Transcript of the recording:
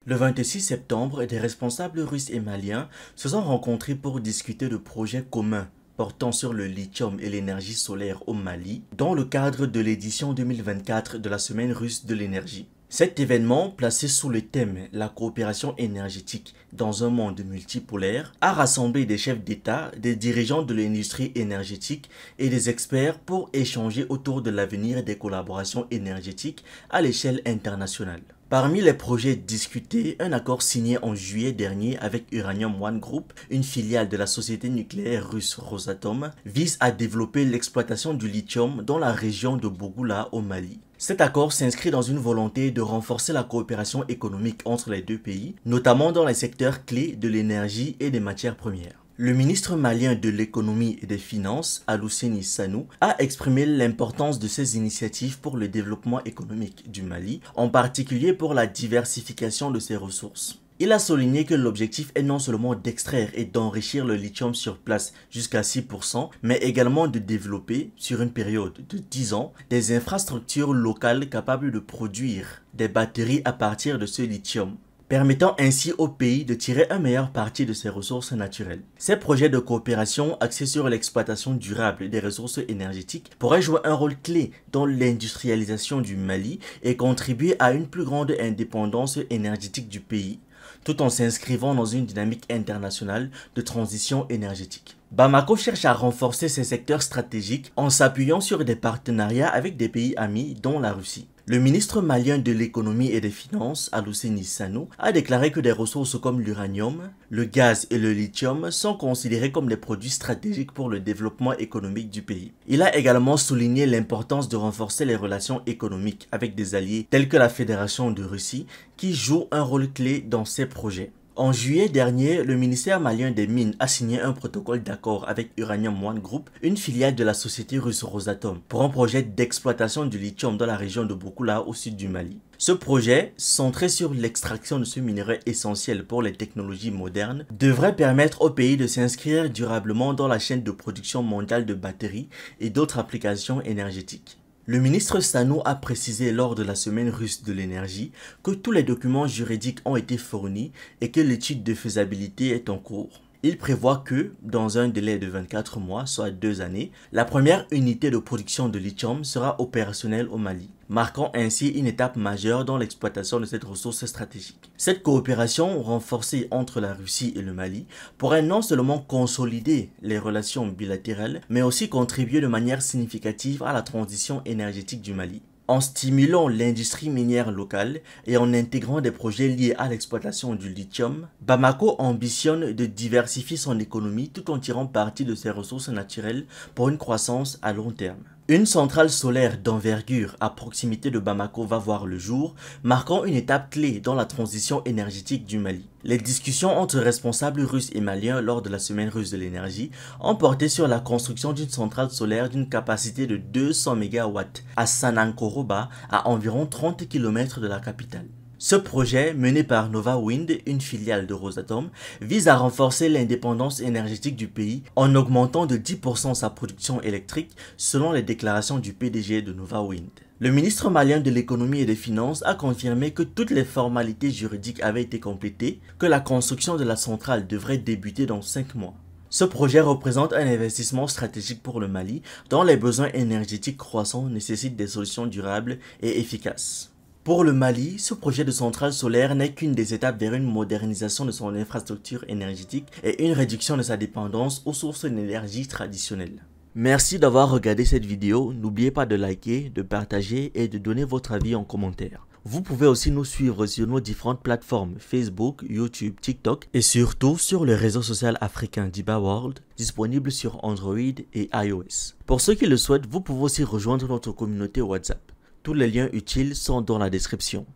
Le 26 septembre, des responsables russes et maliens se sont rencontrés pour discuter de projets communs portant sur le lithium et l'énergie solaire au Mali, dans le cadre de l'édition 2024 de la Semaine russe de l'énergie. Cet événement, placé sous le thème « La coopération énergétique dans un monde multipolaire », a rassemblé des chefs d'État, des dirigeants de l'industrie énergétique et des experts pour échanger autour de l'avenir des collaborations énergétiques à l'échelle internationale. Parmi les projets discutés, un accord signé en juillet dernier avec Uranium One Group, une filiale de la société nucléaire russe Rosatom, vise à développer l'exploitation du lithium dans la région de Bougoula au Mali. Cet accord s'inscrit dans une volonté de renforcer la coopération économique entre les deux pays, notamment dans les secteurs clés de l'énergie et des matières premières. Le ministre malien de l'économie et des finances, Alousseini Sanou, a exprimé l'importance de ces initiatives pour le développement économique du Mali, en particulier pour la diversification de ses ressources. Il a souligné que l'objectif est non seulement d'extraire et d'enrichir le lithium sur place jusqu'à 6%, mais également de développer, sur une période de 10 ans, des infrastructures locales capables de produire des batteries à partir de ce lithium, permettant ainsi au pays de tirer un meilleur parti de ses ressources naturelles. Ces projets de coopération axés sur l'exploitation durable des ressources énergétiques pourraient jouer un rôle clé dans l'industrialisation du Mali et contribuer à une plus grande indépendance énergétique du pays, tout en s'inscrivant dans une dynamique internationale de transition énergétique. Bamako cherche à renforcer ses secteurs stratégiques en s'appuyant sur des partenariats avec des pays amis dont la Russie. Le ministre malien de l'économie et des finances, Alousseini Sanou, a déclaré que des ressources comme l'uranium, le gaz et le lithium sont considérés comme des produits stratégiques pour le développement économique du pays. Il a également souligné l'importance de renforcer les relations économiques avec des alliés tels que la Fédération de Russie, qui joue un rôle clé dans ces projets. En juillet dernier, le ministère malien des Mines a signé un protocole d'accord avec Uranium One Group, une filiale de la société russe Rosatom, pour un projet d'exploitation du lithium dans la région de Bougoula au sud du Mali. Ce projet, centré sur l'extraction de ce minerai essentiel pour les technologies modernes, devrait permettre au pays de s'inscrire durablement dans la chaîne de production mondiale de batteries et d'autres applications énergétiques. Le ministre Sanou a précisé lors de la semaine russe de l'énergie que tous les documents juridiques ont été fournis et que l'étude de faisabilité est en cours. Il prévoit que, dans un délai de 24 mois, soit 2 années, la première unité de production de lithium sera opérationnelle au Mali, marquant ainsi une étape majeure dans l'exploitation de cette ressource stratégique. Cette coopération renforcée entre la Russie et le Mali pourrait non seulement consolider les relations bilatérales, mais aussi contribuer de manière significative à la transition énergétique du Mali. En stimulant l'industrie minière locale et en intégrant des projets liés à l'exploitation du lithium, Bamako ambitionne de diversifier son économie tout en tirant parti de ses ressources naturelles pour une croissance à long terme. Une centrale solaire d'envergure à proximité de Bamako va voir le jour, marquant une étape clé dans la transition énergétique du Mali. Les discussions entre responsables russes et maliens lors de la semaine russe de l'énergie ont porté sur la construction d'une centrale solaire d'une capacité de 200 MW à Sanankoroba, à environ 30 km de la capitale. Ce projet, mené par Nova Wind, une filiale de Rosatom, vise à renforcer l'indépendance énergétique du pays en augmentant de 10% sa production électrique selon les déclarations du PDG de Nova Wind. Le ministre malien de l'économie et des finances a confirmé que toutes les formalités juridiques avaient été complétées, que la construction de la centrale devrait débuter dans 5 mois. Ce projet représente un investissement stratégique pour le Mali, dont les besoins énergétiques croissants nécessitent des solutions durables et efficaces. Pour le Mali, ce projet de centrale solaire n'est qu'une des étapes vers une modernisation de son infrastructure énergétique et une réduction de sa dépendance aux sources d'énergie traditionnelles. Merci d'avoir regardé cette vidéo, n'oubliez pas de liker, de partager et de donner votre avis en commentaire. Vous pouvez aussi nous suivre sur nos différentes plateformes Facebook, YouTube, TikTok et surtout sur le réseau social africain Diba World, disponible sur Android et iOS. Pour ceux qui le souhaitent, vous pouvez aussi rejoindre notre communauté WhatsApp. Tous les liens utiles sont dans la description.